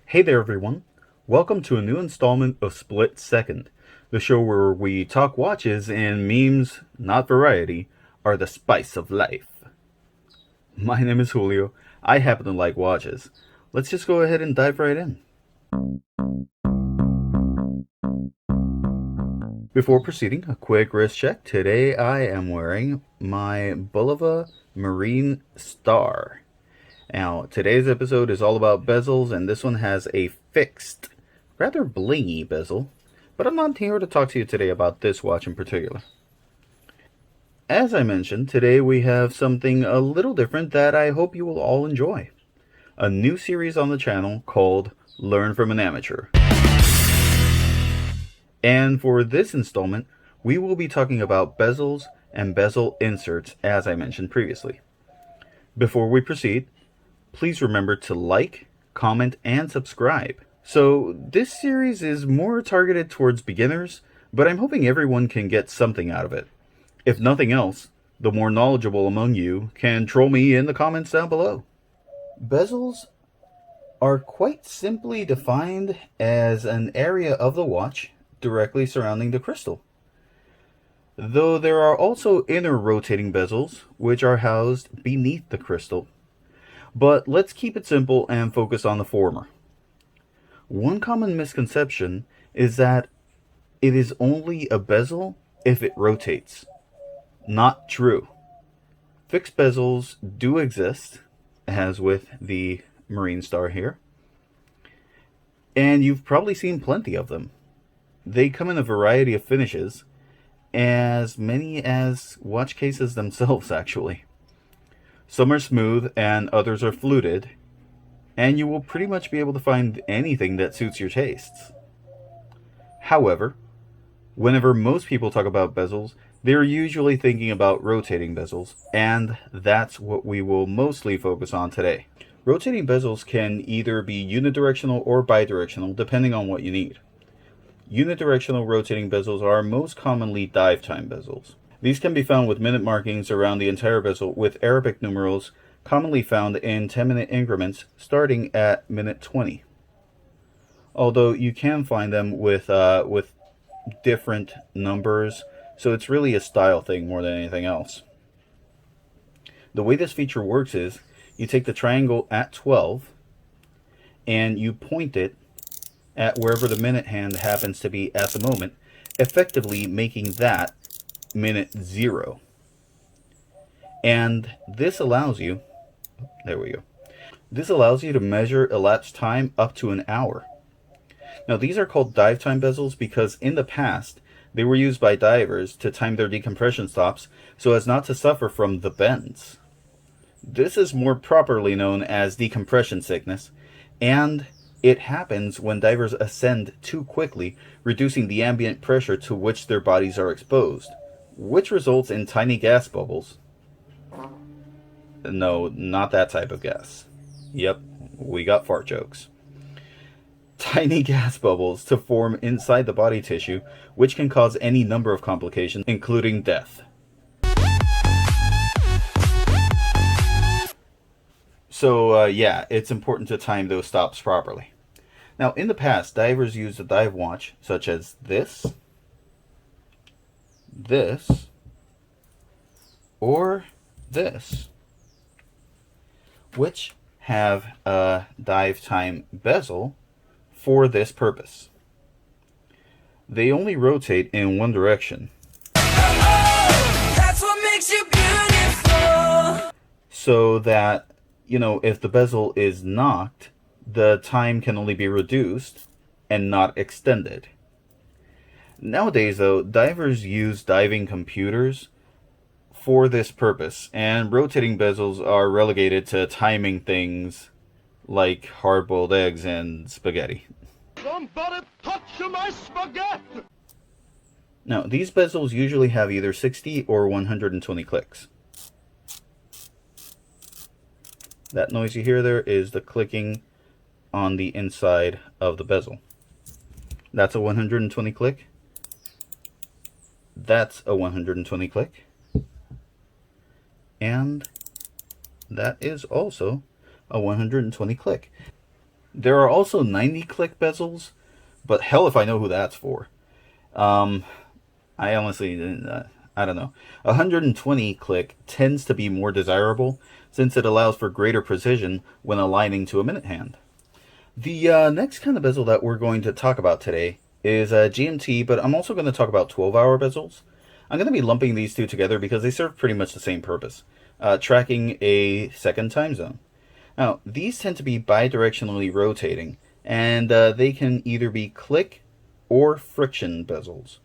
Hey there everyone, welcome to a new installment of Split Second, the show where we talk watches and memes, not variety, are the spice of life. My name is Julio, I happen to like watches. Let's just go ahead and dive right in. Before proceeding, a quick wrist check. Today I am wearing my Bulova Marine Star. Now, today's episode is all about bezels, and this one has a fixed, rather blingy bezel, but I'm not here to talk to you today about this watch in particular. As I mentioned, today we have something a little different that I hope you will all enjoy. A new series on the channel called Learn from an Amateur. And for this installment, we will be talking about bezels and bezel inserts, as I mentioned previously. Before we proceed, please remember to like, comment, and subscribe. So this series is more targeted towards beginners, but I'm hoping everyone can get something out of it. If nothing else, the more knowledgeable among you can troll me in the comments down below. Bezels are quite simply defined as an area of the watch directly surrounding the crystal. Though there are also inner rotating bezels, which are housed beneath the crystal. But let's keep it simple and focus on the former. One common misconception is that it is only a bezel if it rotates. Not true. Fixed bezels do exist, as with the Marine Star here, and you've probably seen plenty of them. They come in a variety of finishes, as many as watch cases themselves actually. Some are smooth and others are fluted, and you will pretty much be able to find anything that suits your tastes. However, whenever most people talk about bezels, they're usually thinking about rotating bezels, and that's what we will mostly focus on today. Rotating bezels can either be unidirectional or bidirectional, depending on what you need. Unidirectional rotating bezels are most commonly dive time bezels. These can be found with minute markings around the entire bezel with Arabic numerals commonly found in 10-minute increments starting at minute 20. Although you can find them with different numbers, so it's really a style thing more than anything else. The way this feature works is you take the triangle at 12 and you point it at wherever the minute hand happens to be at the moment, effectively making that minute 0. And this allows you, there we go, this allows you to measure elapsed time up to an hour. Now these are called dive time bezels because in the past they were used by divers to time their decompression stops so as not to suffer from the bends. This is more properly known as decompression sickness, and it happens when divers ascend too quickly, reducing the ambient pressure to which their bodies are exposed, which results in tiny gas bubbles. No, not that type of gas. Yep, we got fart jokes. Tiny gas bubbles to form inside the body tissue, which can cause any number of complications, including death. So yeah, it's important to time those stops properly. Now, in the past, divers used a dive watch such as this, or this, which have a dive time bezel for this purpose. They only rotate in one direction. That's what makes you beautiful. So that, if the bezel is knocked, the time can only be reduced and not extended. Nowadays, though, divers use diving computers for this purpose, and rotating bezels are relegated to timing things like hard-boiled eggs and spaghetti. Somebody touch my spaghetti! Now, these bezels usually have either 60 or 120 clicks. That noise you hear there is the clicking on the inside of the bezel. That's a 120 click. That's a 120 click. And that is also a 120 click. There are also 90 click bezels, but hell if I know who that's for. I honestly, I don't know. 120 click tends to be more desirable since it allows for greater precision when aligning to a minute hand. The next kind of bezel that we're going to talk about today is GMT, but I'm also going to talk about 12-hour bezels. I'm going to be lumping these two together because they serve pretty much the same purpose, tracking a second time zone. Now, these tend to be bidirectionally rotating, and they can either be click or friction bezels.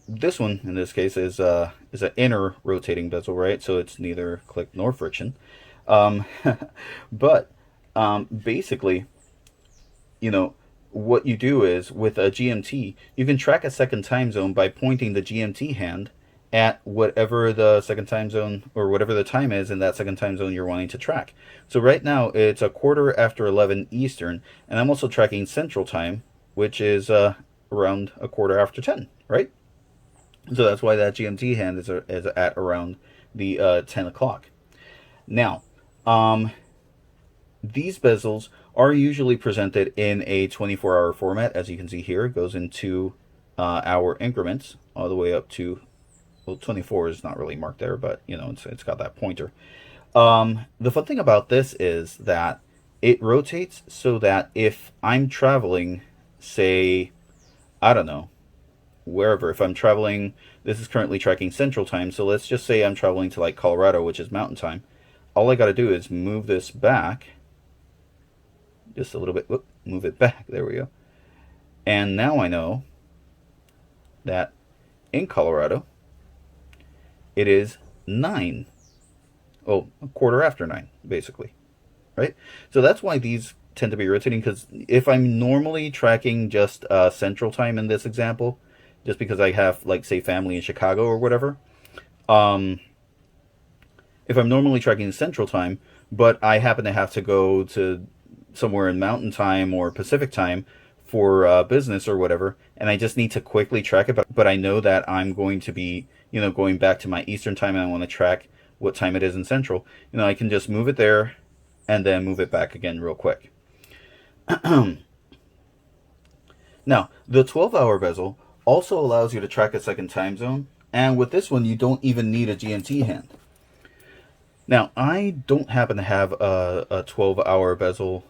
This one, in this case, is an inner rotating bezel, right? So it's neither click nor friction. But basically, you know, what you do is with a GMT, you can track a second time zone by pointing the GMT hand at whatever the second time zone or whatever the time is in that second time zone you're wanting to track. So right now it's 11:15 Eastern, and I'm also tracking Central Time, which is around 10:15, right? So that's why that GMT hand is at around the 10 o'clock. Now, these bezels are usually presented in a 24-hour format. As you can see here, it goes in 2-hour increments all the way up to, well, 24 is not really marked there, but you know, it's got that pointer. The fun thing about this is that it rotates so that if I'm traveling, say, I don't know, wherever, if I'm traveling, this is currently tracking Central Time, so let's just say I'm traveling to like Colorado, which is Mountain Time. All I got to do is move this back just a little bit. Whoop, move it back. There we go. And now I know that in Colorado it is 9. Oh, 9:15, basically. Right? So that's why these tend to be rotating, because if I'm normally tracking just Central Time in this example, just because I have, like, say, family in Chicago or whatever, if I'm normally tracking Central Time, but I happen to have to go to somewhere in Mountain Time or Pacific Time for business or whatever, and I just need to quickly track it, but I know that I'm going to be, you know, going back to my Eastern Time, and I want to track what time it is in Central, you know, I can just move it there and then move it back again real quick. Now, the 12-hour bezel also allows you to track a second time zone, and with this one, you don't even need a GMT hand. Now, I don't happen to have a 12-hour bezel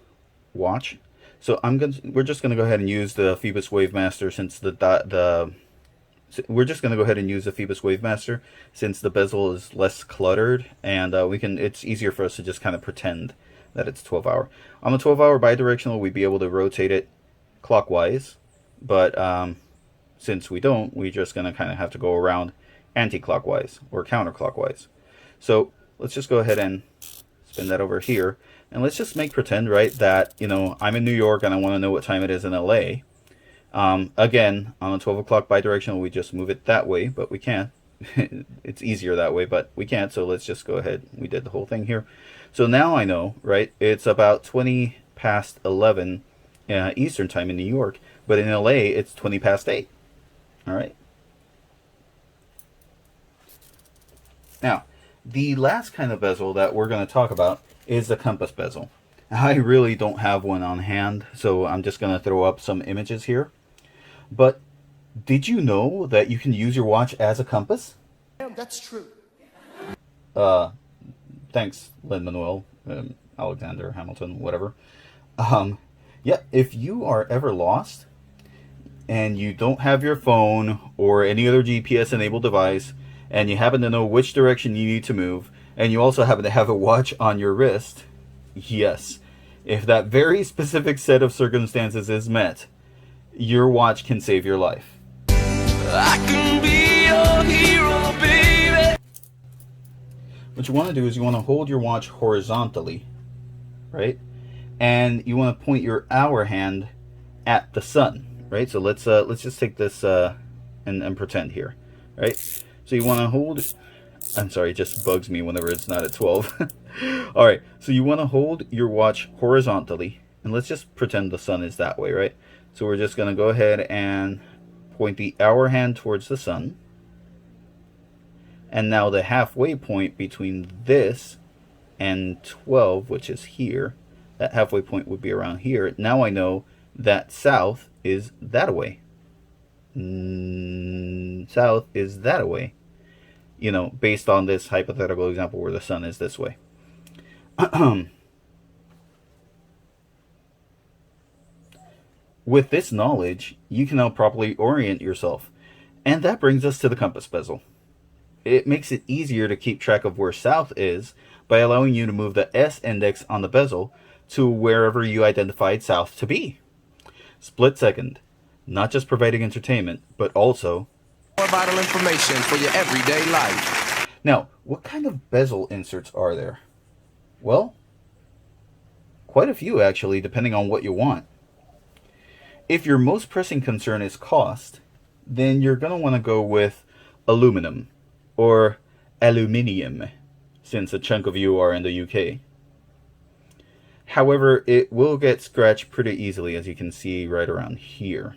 watch, so we're just gonna go ahead and use the Phoebus Wavemaster since we're just gonna go ahead and use the Phoebus Wavemaster since the bezel is less cluttered, and it's easier for us to just kind of pretend that it's 12-hour. On the 12-hour bidirectional, we'd be able to rotate it clockwise, but since we don't, we're just gonna kind of have to go around anti-clockwise or counterclockwise. So let's just go ahead and spin that over here. And let's just make pretend, right, that, you know, I'm in New York and I want to know what time it is in LA. Again, on the 12 o'clock bidirectional, we just move it that way, but we can't. It's easier that way, but we can't. So let's just go ahead. We did the whole thing here. So now I know, right, it's about 20 past 11 Eastern Time in New York, but in LA, it's 20 past 8. All right. Now, the last kind of bezel that we're going to talk about is the compass bezel. I really don't have one on hand, so I'm just going to throw up some images here. But did you know that you can use your watch as a compass? That's true. Thanks, Lin-Manuel, Alexander Hamilton, whatever. Yeah, if you are ever lost and you don't have your phone or any other GPS-enabled device, and you happen to know which direction you need to move, and you also happen to have a watch on your wrist, yes, if that very specific set of circumstances is met, your watch can save your life. I can be your hero, baby. What you want to do is you want to hold your watch horizontally, right? And you want to point your hour hand at the sun, right? So let's just take this and pretend here, right? So you want to hold, I'm sorry, it just bugs me whenever it's not at 12. All right, so you want to hold your watch horizontally, and let's just pretend the sun is that way, right? So we're just going to go ahead and point the hour hand towards the sun. And now the halfway point between this and 12, which is here, That halfway point would be around here. Now I know that south is that away. South is that away. You know, based on this hypothetical example where the sun is this way. With this knowledge, you can now properly orient yourself. And that brings us to the compass bezel. It makes it easier to keep track of where south is by allowing you to move the S index on the bezel to wherever you identified south to be. Split second, not just providing entertainment, but also more vital information for your everyday life. Now, what kind of bezel inserts are there? Well, quite a few actually, depending on what you want. If your most pressing concern is cost, then you're going to want to go with aluminum or aluminium, since a chunk of you are in the UK. However, it will get scratched pretty easily, as you can see right around here.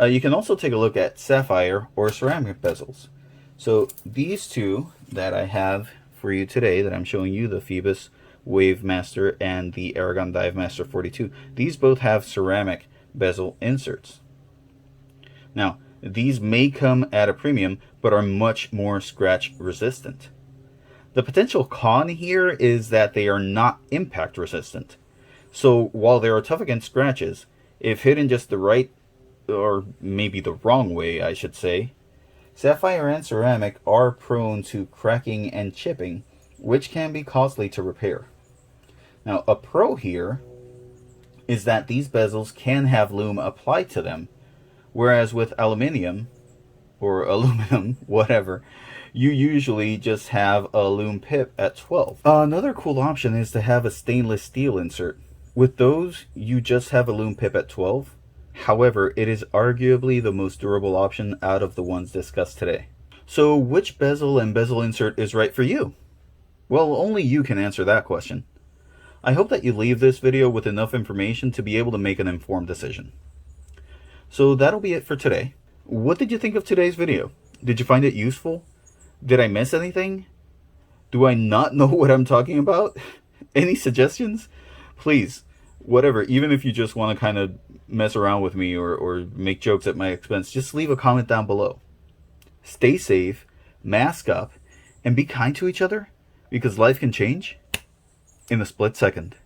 You can also take a look at sapphire or ceramic bezels. So these two that I have for you today, that I'm showing you, the Phoebus Wave Master and the Aragon Dive Master 42, these both have ceramic bezel inserts. Now, these may come at a premium, but are much more scratch resistant. The potential con here is that they are not impact resistant. So while they are tough against scratches, if hidden just the right, or maybe the wrong way, I should say, sapphire and ceramic are prone to cracking and chipping, which can be costly to repair. Now, a pro here is that these bezels can have lume applied to them, whereas with aluminium, or aluminum, whatever, you usually just have a lume pip at 12. Another cool option is to have a stainless steel insert. With those, you just have a lume pip at 12. However, it is arguably the most durable option out of the ones discussed today. So which bezel and bezel insert is right for you? Well, only you can answer that question. I hope that you leave this video with enough information to be able to make an informed decision. So that'll be it for today. What did you think of today's video? Did you find it useful? Did I miss anything? Do I not know what I'm talking about? Any suggestions? Please, whatever, even if you just want to kind of mess around with me or make jokes at my expense, just leave a comment down below. Stay safe, mask up, and be kind to each other, because life can change in a split second.